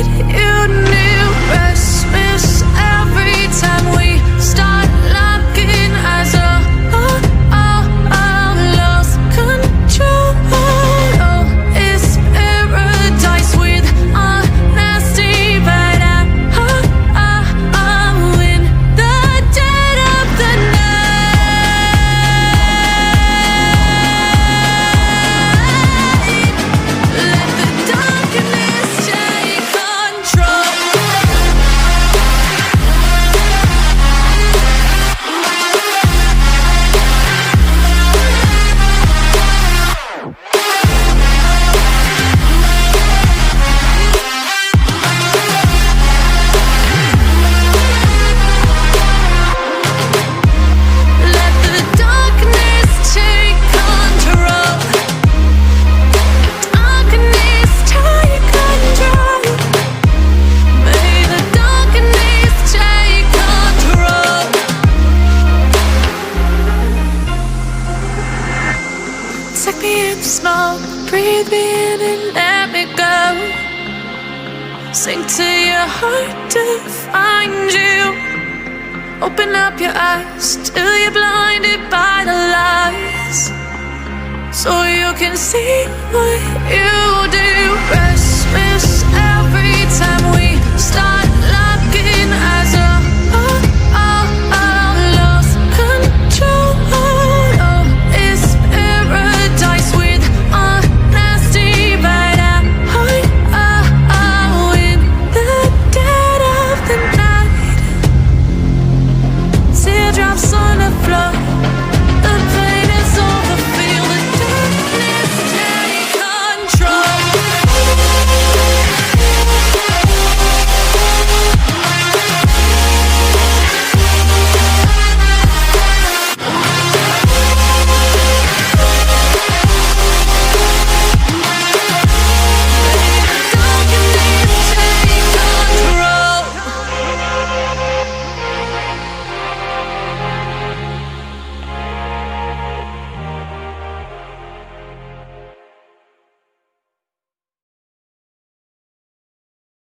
what you knew. Restless every time we start locking eyes. Lost control. Oh, it's paradise with honesty, but I'm in the dead of the night. Let the darkness take control. Let the darkness take control. Darkness take control. May the darkness take control. Take me in the smoke, breathe me in and let me go. Sink to your heart to find you. Open up your eyes till you're blinded by the lies, so you can see what you do.